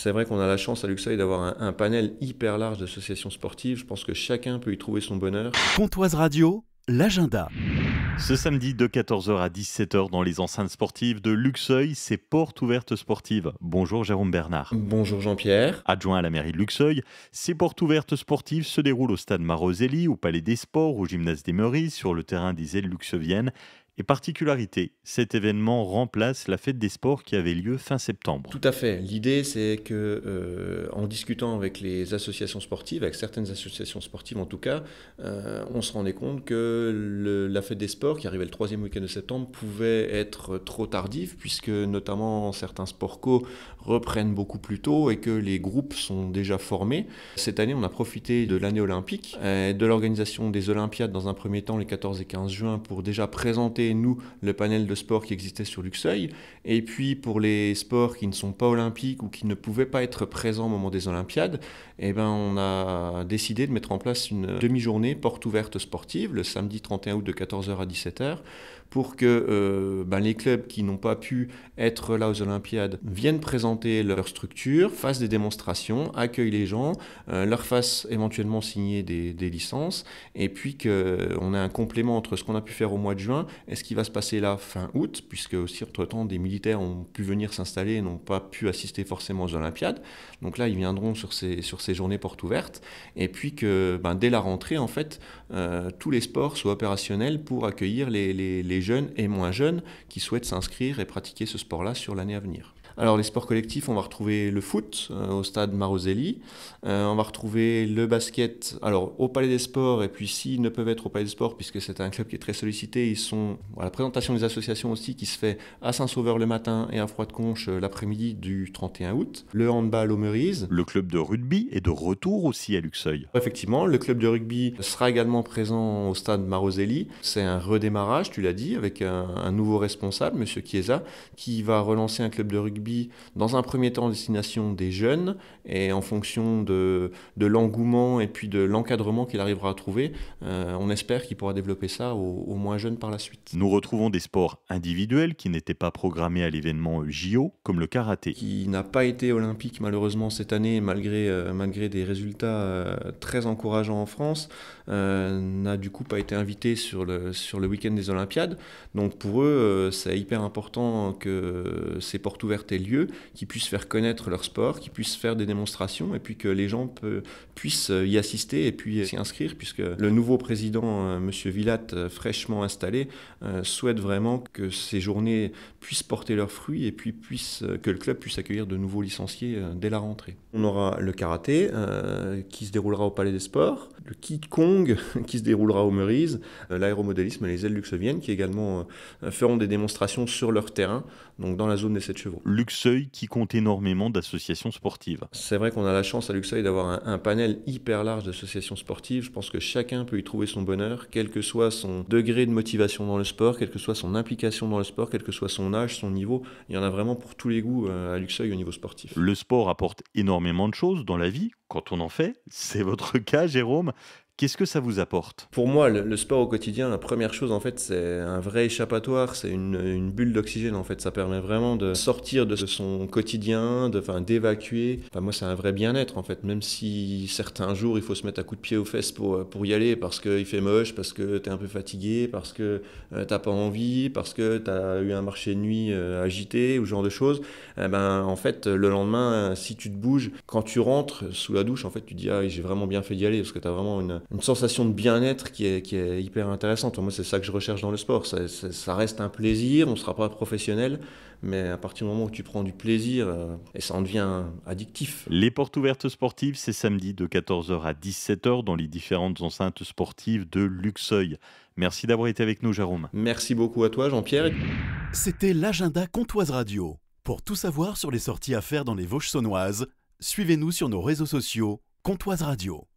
C'est vrai qu'on a la chance à Luxeuil d'avoir un panel hyper large d'associations sportives. Je pense que chacun peut y trouver son bonheur. Pontoise Radio, l'agenda. Ce samedi de 14 h à 17 h dans les enceintes sportives de Luxeuil, c'est Portes ouvertes sportives. Bonjour Jérôme Bernard. Bonjour Jean-Pierre. Adjoint à la mairie de Luxeuil, ces portes ouvertes sportives se déroulent au stade Maroselli, au Palais des Sports, au gymnase des Meurises, sur le terrain des ailes luxeuviennes. Et particularité, cet événement remplace la fête des sports qui avait lieu fin septembre. Tout à fait. L'idée, c'est que, en discutant avec les associations sportives, avec certaines associations sportives en tout cas, on se rendait compte que la fête des sports, qui arrivait le troisième week-end de septembre, pouvait être trop tardive, puisque notamment certains sports co reprennent beaucoup plus tôt et que les groupes sont déjà formés. Cette année, on a profité de l'année olympique, de l'organisation des Olympiades dans un premier temps, les 14 et 15 juin, pour déjà présenter nous, le panel de sport qui existait sur Luxeuil. Et puis, pour les sports qui ne sont pas olympiques ou qui ne pouvaient pas être présents au moment des Olympiades, on a décidé de mettre en place une demi-journée porte ouverte sportive, le samedi 31 août de 14 h à 17 h, pour que les clubs qui n'ont pas pu être là aux Olympiades viennent présenter leur structure, fassent des démonstrations, accueillent les gens, leur fassent éventuellement signer des licences, et puis qu'on ait un complément entre ce qu'on a pu faire au mois de juin et ce qui va se passer là fin août, puisque aussi entre-temps des militaires ont pu venir s'installer et n'ont pas pu assister forcément aux Olympiades. Donc là, ils viendront sur ces journées portes ouvertes, et puis que dès la rentrée, en fait, tous les sports soient opérationnels pour accueillir les jeunes et moins jeunes qui souhaitent s'inscrire et pratiquer ce sport-là sur l'année à venir. Alors les sports collectifs, on va retrouver le foot au stade Maroselli, on va retrouver le basket au Palais des Sports, et puis s'ils ne peuvent être au Palais des Sports, puisque c'est un club qui est très sollicité, ils sont à la présentation des associations aussi qui se fait à Saint-Sauveur le matin et à Froide-Conche l'après-midi du 31 août. Le handball aux Meurises. Le club de rugby est de retour aussi à Luxeuil. Effectivement, le club de rugby sera également présent au stade Maroselli. C'est un redémarrage, tu l'as dit, avec un nouveau responsable, M. Chiesa, qui va relancer un club de rugby dans un premier temps en destination des jeunes, et en fonction de l'engouement et puis de l'encadrement qu'il arrivera à trouver, on espère qu'il pourra développer ça aux moins jeunes par la suite. Nous retrouvons des sports individuels qui n'étaient pas programmés à l'événement JO, comme le karaté. Qui n'a pas été olympique malheureusement cette année, malgré des résultats très encourageants en France, n'a du coup pas été invité sur le week-end des Olympiades. Donc pour eux, c'est hyper important que ces portes ouvertes aient lieu, qu'ils puissent faire connaître leur sport, qu'ils puissent faire des démonstrations, et puis que les gens puissent y assister et puis s'y inscrire, puisque le nouveau président, M. Villatte, fraîchement installé, souhaite vraiment que ces journées puissent porter leurs fruits, et puis que le club puisse accueillir de nouveaux licenciés dès la rentrée. On aura le karaté qui se déroulera au Palais des Sports, le Kong qui se déroulera aux Meurises, l'aéromodélisme et les ailes luxeuviennes qui également feront des démonstrations sur leur terrain, donc dans la zone des 7 chevaux. Luxeuil qui compte énormément d'associations sportives. C'est vrai qu'on a la chance à Luxeuil d'avoir un panel hyper large d'associations sportives. Je pense que chacun peut y trouver son bonheur, quel que soit son degré de motivation dans le sport, quelle que soit son implication dans le sport, quel que soit son âge, son niveau. Il y en a vraiment pour tous les goûts à Luxeuil au niveau sportif. Le sport apporte énormément de choses dans la vie, quand on en fait. C'est votre cas, Jérôme. Qu'est-ce que ça vous apporte ? Pour moi, le sport au quotidien, la première chose, en fait, c'est un vrai échappatoire, c'est une bulle d'oxygène, en fait. Ça permet vraiment de sortir de son quotidien, d'évacuer. Enfin, moi, c'est un vrai bien-être, en fait. Même si certains jours, il faut se mettre à coups de pied aux fesses pour y aller, parce qu'il fait moche, parce que t'es un peu fatigué, parce que t'as pas envie, parce que t'as eu un marché de nuit agité, ou ce genre de choses. En fait, le lendemain, si tu te bouges, quand tu rentres sous la douche, en fait, tu te dis « Ah, j'ai vraiment bien fait d'y aller », parce que t'as vraiment une sensation de bien-être qui est hyper intéressante. Moi, c'est ça que je recherche dans le sport. Ça reste un plaisir, on ne sera pas professionnel, mais à partir du moment où tu prends du plaisir, et ça en devient addictif. Les portes ouvertes sportives, c'est samedi de 14 h à 17 h dans les différentes enceintes sportives de Luxeuil. Merci d'avoir été avec nous, Jérôme. Merci beaucoup à toi, Jean-Pierre. C'était l'agenda Pontoise Radio. Pour tout savoir sur les sorties à faire dans les Vosges saunoises, suivez-nous sur nos réseaux sociaux Pontoise Radio.